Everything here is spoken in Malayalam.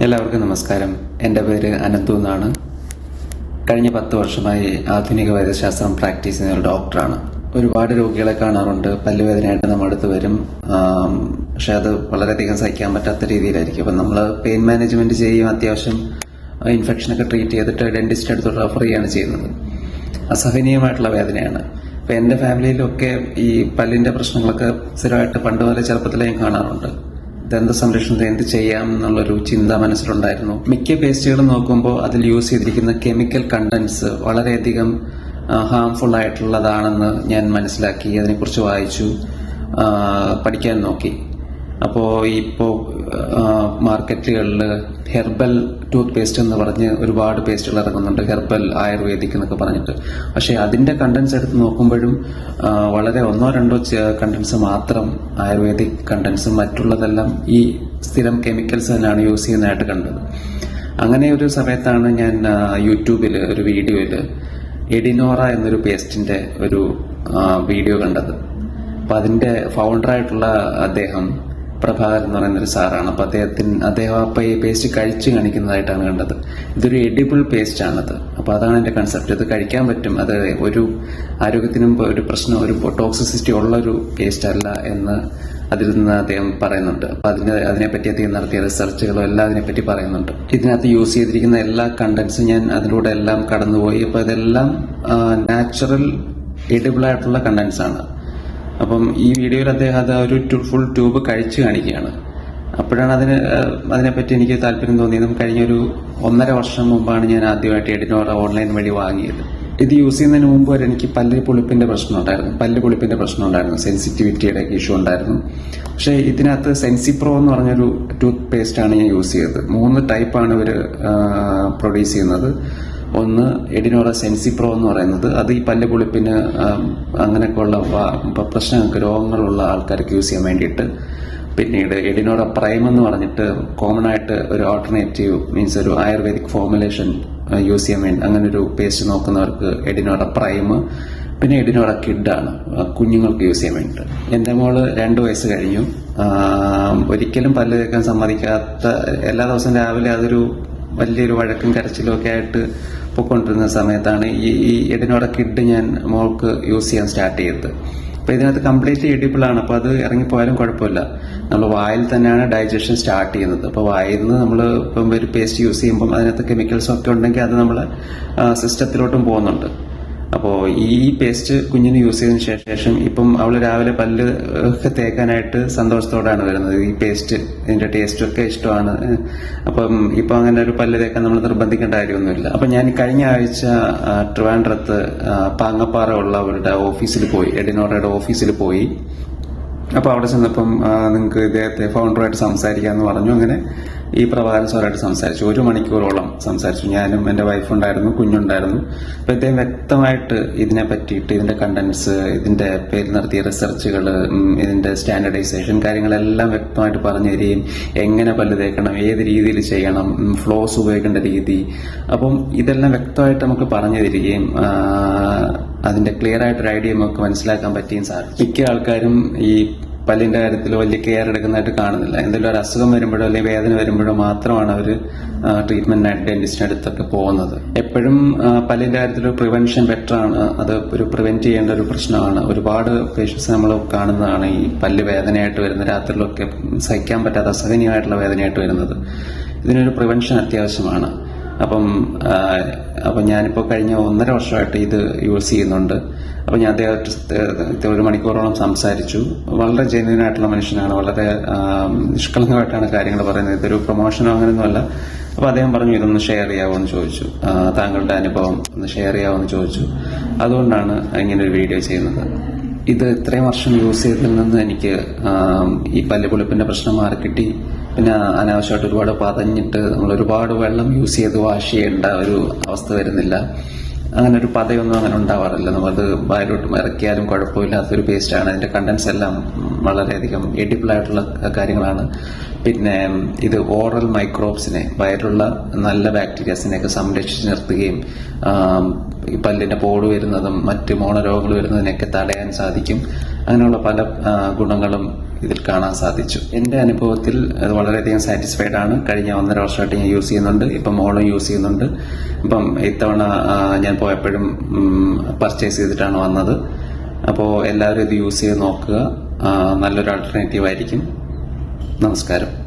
എല്ലാവർക്കും നമസ്കാരം. എൻ്റെ പേര് അനന്തു എന്നാണ്. കഴിഞ്ഞ 10 വർഷമായി ആധുനിക വൈദ്യശാസ്ത്രം പ്രാക്ടീസ് ചെയ്യുന്ന ഒരു ഡോക്ടറാണ്. ഒരുപാട് രോഗികളെ കാണാറുണ്ട്. പല്ലുവേദനയായിട്ട് നമ്മുടെ അടുത്ത് വരും. പക്ഷെ അത് വളരെയധികം സഹിക്കാൻ പറ്റാത്ത രീതിയിലായിരിക്കും. അപ്പം നമ്മൾ പെയിൻ മാനേജ്മെന്റ് ചെയ്യും, അത്യാവശ്യം ഇൻഫെക്ഷനൊക്കെ ട്രീറ്റ് ചെയ്തിട്ട് ഡെന്റിസ്റ്റ് അടുത്ത് റെഫർ ചെയ്യുകയാണ് ചെയ്യുന്നത്. അസഹനീയമായിട്ടുള്ള വേദനയാണ്. ഇപ്പം എൻ്റെ ഫാമിലിയിലൊക്കെ ഈ പല്ലിന്റെ പ്രശ്നങ്ങളൊക്കെ സ്ഥിരമായിട്ട് പണ്ട് മുതലേ ചെറുപ്പത്തിലേ ഞാൻ കാണാറുണ്ട്. ദന്ത സംരക്ഷണത്തിന് എന്ത് ചെയ്യാം എന്നുള്ളൊരു ചിന്ത മനസ്സിലുണ്ടായിരുന്നു. മിക്ക പേസ്റ്റുകളും നോക്കുമ്പോൾ അതിൽ യൂസ് ചെയ്തിരിക്കുന്ന കെമിക്കൽ കണ്ടന്റ്സ് വളരെയധികം ഹാംഫുൾ ആയിട്ടുള്ളതാണെന്ന് ഞാൻ മനസ്സിലാക്കി. അതിനെക്കുറിച്ച് വായിച്ചു, പഠിക്കാൻ നോക്കി. അപ്പോൾ ഇപ്പോൾ മാർക്കറ്റുകളിൽ ഹെർബൽ ടൂത്ത് പേസ്റ്റ് എന്ന് പറഞ്ഞ് ഒരുപാട് പേസ്റ്റുകൾ ഇറങ്ങുന്നുണ്ട്, ഹെർബൽ ആയുർവേദിക് എന്നൊക്കെ പറഞ്ഞിട്ട്. പക്ഷേ അതിന്റെ കണ്ടന്റ്സ് എടുത്ത് നോക്കുമ്പോഴും വളരെ 1-2 കണ്ടന്റ്സ് മാത്രം ആയുർവേദിക് കണ്ടന്റ്സും, മറ്റുള്ളതെല്ലാം ഈ സ്ഥിരം കെമിക്കൽസ് തന്നെയാണ് യൂസ് ചെയ്യുന്നതായിട്ട് കണ്ടത്. അങ്ങനെ ഒരു സമയത്താണ് ഞാൻ യൂട്യൂബിൽ ഒരു വീഡിയോയിൽ എഡിനോറ എന്നൊരു പേസ്റ്റിന്റെ ഒരു വീഡിയോ കണ്ടത്. അപ്പം അതിന്റെ ഫൗണ്ടറായിട്ടുള്ള അദ്ദേഹം പ്രഭാകർ എന്ന് പറയുന്നൊരു സാറാണ്. അപ്പൊ അദ്ദേഹം ഈ പേസ്റ്റ് കഴിച്ചു കാണിക്കുന്നതായിട്ടാണ് കണ്ടത്. ഇതൊരു എഡിബിൾ പേസ്റ്റ് ആണത്. അപ്പൊ അതാണ് എന്റെ കൺസെപ്റ്റ്. ഇത് കഴിക്കാൻ പറ്റും, അത് ഒരു ആരോഗ്യത്തിനും ഒരു പ്രശ്നം, ഒരു ടോക്സിസിറ്റി ഉള്ള ഒരു പേസ്റ്റ് അല്ല എന്ന് അതിൽ നിന്ന് അദ്ദേഹം പറയുന്നുണ്ട്. അപ്പൊ അതിനെപ്പറ്റി അദ്ദേഹം നടത്തിയ റിസർച്ചുകളും എല്ലാം അതിനെപ്പറ്റി പറയുന്നുണ്ട്. ഇതിനകത്ത് യൂസ് ചെയ്തിരിക്കുന്ന എല്ലാ കണ്ടന്റ്സും ഞാൻ അതിലൂടെ എല്ലാം കടന്നുപോയി. അപ്പൊ ഇതെല്ലാം നാച്ചുറൽ എഡിബിൾ ആയിട്ടുള്ള കണ്ടന്റ്സ് ആണ്. അപ്പം ഈ വീഡിയോയിൽ അദ്ദേഹം അത് ഒരു ഫുൾ ട്യൂബ് കഴിച്ചു കാണിക്കുകയാണ്. അപ്പോഴാണ് അതിനെപ്പറ്റി എനിക്ക് താല്പര്യം തോന്നിയതും. കഴിഞ്ഞൊരു 1.5 വർഷം മുമ്പാണ് ഞാൻ ആദ്യമായിട്ട് എഡിനോറ ഓൺലൈൻ വഴി വാങ്ങിയത്. ഇത് യൂസ് ചെയ്യുന്നതിന് മുമ്പ് വരെ എനിക്ക് പല്ല് പുളിപ്പിന്റെ പ്രശ്നം ഉണ്ടായിരുന്നു, സെൻസിറ്റിവിറ്റിയുടെ ഇഷ്യൂ ഉണ്ടായിരുന്നു. പക്ഷേ ഇതിനകത്ത് സെൻസിപ്രോ എന്ന് പറഞ്ഞൊരു ടൂത്ത് പേസ്റ്റ് ആണ് ഞാൻ യൂസ് ചെയ്തത്. 3 ടൈപ്പാണ് ഇവർ പ്രൊഡ്യൂസ് ചെയ്യുന്നത്. ഒന്ന് എഡിനോറ സെൻസിപ്രോ എന്ന് പറയുന്നത്, അത് ഈ പല്ല് പുളിപ്പിന് അങ്ങനെയൊക്കെയുള്ള പ്രശ്നങ്ങൾക്ക്, രോഗങ്ങളുള്ള ആൾക്കാർക്ക് യൂസ് ചെയ്യാൻ വേണ്ടിയിട്ട്. പിന്നീട് എഡിനോറ പ്രൈം എന്ന് പറഞ്ഞിട്ട് കോമൺ ആയിട്ട് ഒരു ഓൾട്ടർനേറ്റീവ് മീൻസ് ഒരു ആയുർവേദിക് ഫോർമുലേഷൻ യൂസ് ചെയ്യാൻ വേണ്ടി അങ്ങനെ ഒരു പേസ്റ്റ് നോക്കുന്നവർക്ക് എഡിനോറ പ്രൈം. പിന്നെ എഡിനോറ കിഡ് ആണ് കുഞ്ഞുങ്ങൾക്ക് യൂസ് ചെയ്യാൻ വേണ്ടിയിട്ട്. എൻ്റെ മോള് 2 വയസ്സ് കഴിഞ്ഞു. ഒരിക്കലും പല്ല് തേക്കാൻ സമ്മതിക്കാത്ത, എല്ലാ ദിവസവും രാവിലെ അതൊരു വലിയൊരു വഴക്കും കരച്ചിലും ഒക്കെ ആയിട്ട് പൊയ്ക്കൊണ്ടിരുന്ന സമയത്താണ് ഈ എഡിനോറ കിഡ് ഞാൻ മോൾക്ക് യൂസ് ചെയ്യാൻ സ്റ്റാർട്ട് ചെയ്തത്. അപ്പൊ ഇതിനകത്ത് കംപ്ലീറ്റ്ലി എഡിബിൾ ആണ്. അപ്പൊ അത് ഇറങ്ങിപ്പോയാലും കുഴപ്പമില്ല. നമ്മൾ വായിൽ തന്നെയാണ് ഡൈജഷൻ സ്റ്റാർട്ട് ചെയ്യുന്നത്. അപ്പൊ വായിൽ നിന്ന് നമ്മൾ ഇപ്പം ഒരു പേസ്റ്റ് യൂസ് ചെയ്യുമ്പോൾ അതിനകത്ത് കെമിക്കൽസ് ഒക്കെ ഉണ്ടെങ്കിൽ അത് നമ്മളെ സിസ്റ്റത്തിലോട്ടും പോകുന്നുണ്ട്. അപ്പോൾ ഈ പേസ്റ്റ് കുഞ്ഞിന് യൂസ് ചെയ്തതിനു ശേഷം ഇപ്പം അവള് രാവിലെ പല്ല് ഒക്കെ തേക്കാനായിട്ട് സന്തോഷത്തോടാണ് വരുന്നത്. ഈ പേസ്റ്റ്, ഇതിന്റെ ടേസ്റ്റ് ഒക്കെ ഇഷ്ടമാണ്. അപ്പം ഇപ്പൊ അങ്ങനെ ഒരു പല്ല് തേക്കാൻ നമ്മൾ നിർബന്ധിക്കേണ്ട കാര്യമൊന്നുമില്ല. അപ്പൊ ഞാൻ കഴിഞ്ഞ ആഴ്ച ട്രിവാൻഡ്രത്ത് പാങ്ങപ്പാറ ഉള്ള അവരുടെ ഓഫീസിൽ പോയി, എഡിനോറയുടെ ഓഫീസിൽ പോയി. അപ്പൊ അവിടെ ചെന്നപ്പം നിങ്ങൾക്ക് ഇദ്ദേഹത്തെ ഫൗണ്ടറായിട്ട് സംസാരിക്കാന്ന് പറഞ്ഞു. അങ്ങനെ ഈ പ്രഭാകരൻ സാറായിട്ട് സംസാരിച്ചു. 1 മണിക്കൂറോളം സംസാരിച്ചു. ഞാനും എൻ്റെ വൈഫുണ്ടായിരുന്നു, കുഞ്ഞുണ്ടായിരുന്നു. അപ്പൊ ഇദ്ദേഹം വ്യക്തമായിട്ട് ഇതിനെ പറ്റിയിട്ട്, ഇതിന്റെ കണ്ടന്റ്സ്, ഇതിന്റെ പേരിൽ നടത്തിയ റിസർച്ചുകൾ, ഇതിന്റെ സ്റ്റാൻഡർഡൈസേഷൻ കാര്യങ്ങളെല്ലാം വ്യക്തമായിട്ട് പറഞ്ഞു തരികയും, എങ്ങനെ പല്ല് തേക്കണം, ഏത് രീതിയിൽ ചെയ്യണം, ഫ്ലോസ് ഉപയോഗിക്കേണ്ട രീതി, അപ്പം ഇതെല്ലാം വ്യക്തമായിട്ട് നമുക്ക് പറഞ്ഞു തരികയും അതിന്റെ ക്ലിയർ ആയിട്ടൊരു ഐഡിയ നമുക്ക് മനസ്സിലാക്കാൻ പറ്റിയും സാധിക്കും. മിക്ക ആൾക്കാരും ഈ പല്ലിന്റെ കാര്യത്തിൽ വലിയ കെയർ എടുക്കുന്നതായിട്ട് കാണുന്നില്ല. എന്തെങ്കിലും ഒരു അസുഖം വരുമ്പോഴോ അല്ലെങ്കിൽ വേദന വരുമ്പോഴോ മാത്രമാണ് അവർ ട്രീറ്റ്മെന്റിനായിട്ട് ഡെന്റിസ്റ്റിന്റെ അടുത്തൊക്കെ പോകുന്നത്. എപ്പോഴും പല്ലിന്റെ കാര്യത്തിൽ പ്രിവെൻഷൻ ബെറ്റർ ആണ്. അത് ഒരു പ്രിവെന്റ് ചെയ്യേണ്ട ഒരു പ്രശ്നമാണ്. ഒരുപാട് പേഷ്യൻസ് നമ്മൾ കാണുന്നതാണ് ഈ പല്ല് വേദനയായിട്ട് വരുന്ന, രാത്രിയിലൊക്കെ സഹിക്കാൻ പറ്റാത്ത അസഹനീയമായിട്ടുള്ള വേദനയായിട്ട് വരുന്നത്. ഇതിനൊരു പ്രിവെൻഷൻ അത്യാവശ്യമാണ്. അപ്പം ഞാനിപ്പോൾ കഴിഞ്ഞ 1.5 വർഷമായിട്ട് ഇത് യൂസ് ചെയ്യുന്നുണ്ട്. അപ്പം ഞാൻ അദ്ദേഹത്തെ 1 മണിക്കൂറോളം സംസാരിച്ചു. വളരെ ജെന്യൂൻ ആയിട്ടുള്ള മനുഷ്യനാണ്. വളരെ നിഷ്കളങ്കമായിട്ടാണ് കാര്യങ്ങൾ പറയുന്നത്. ഇതൊരു പ്രൊമോഷനോ അങ്ങനെയൊന്നുമല്ല. അപ്പൊ അദ്ദേഹം പറഞ്ഞു, ഇതൊന്ന് ഷെയർ ചെയ്യാവോ എന്ന് ചോദിച്ചു. താങ്കളുടെ അനുഭവം ഒന്ന് ഷെയർ ചെയ്യാവോ എന്ന് ചോദിച്ചു. അതുകൊണ്ടാണ് ഇങ്ങനെ ഒരു വീഡിയോ ചെയ്യുന്നത്. ഇത് ഇത്രയും വർഷം യൂസ് ചെയ്തതിൽ നിന്ന് എനിക്ക് ഈ പല്ല് പുളിപ്പിന്റെ പ്രശ്നം മാറിക്കിട്ടി. പിന്നെ അനാവശ്യമായിട്ട് ഒരുപാട് പതഞ്ഞിട്ട് നമ്മൾ ഒരുപാട് വെള്ളം യൂസ് ചെയ്ത് വാഷ് ചെയ്യേണ്ട ഒരു അവസ്ഥ വരുന്നില്ല. അങ്ങനെ ഒരു പതയൊന്നും അങ്ങനെ ഉണ്ടാവാറില്ല. നമ്മളത് വായിലോട്ട് ഇറക്കിയാലും കുഴപ്പമില്ലാത്തൊരു പേസ്റ്റാണ്. അതിന്റെ കണ്ടന്റ്സ് എല്ലാം വളരെയധികം എഡിബിൾ ആയിട്ടുള്ള കാര്യങ്ങളാണ്. പിന്നെ ഇത് ഓറൽ മൈക്രോബ്സിനെ, വയറിലുള്ള നല്ല ബാക്ടീരിയസിനെയൊക്കെ സംരക്ഷിച്ച് നിർത്തുകയും ഈ പല്ലിന്റെ പോട് വരുന്നതും മറ്റ് മോണരോഗങ്ങൾ വരുന്നതിനൊക്കെ തടയാൻ സാധിക്കും. അങ്ങനെയുള്ള പല ഗുണങ്ങളും ഇതിൽ കാണാൻ സാധിച്ചു. എന്റെ അനുഭവത്തിൽ അത് വളരെയധികം സാറ്റിസ്ഫൈഡ് ആണ്. കഴിഞ്ഞ 1.5 വർഷമായിട്ട് ഞാൻ യൂസ് ചെയ്യുന്നുണ്ട്. ഇപ്പം മോളും യൂസ് ചെയ്യുന്നുണ്ട്. ഇപ്പം ഇത്തവണ ഞാൻ പോയപ്പോഴും പർച്ചേസ് ചെയ്തിട്ടാണ് വന്നത്. അപ്പോൾ എല്ലാവരും ഇത് യൂസ് ചെയ്ത് നോക്കുക. നല്ലൊരു ആൾട്ടർനേറ്റീവ് ആയിരിക്കും. നമസ്കാരം.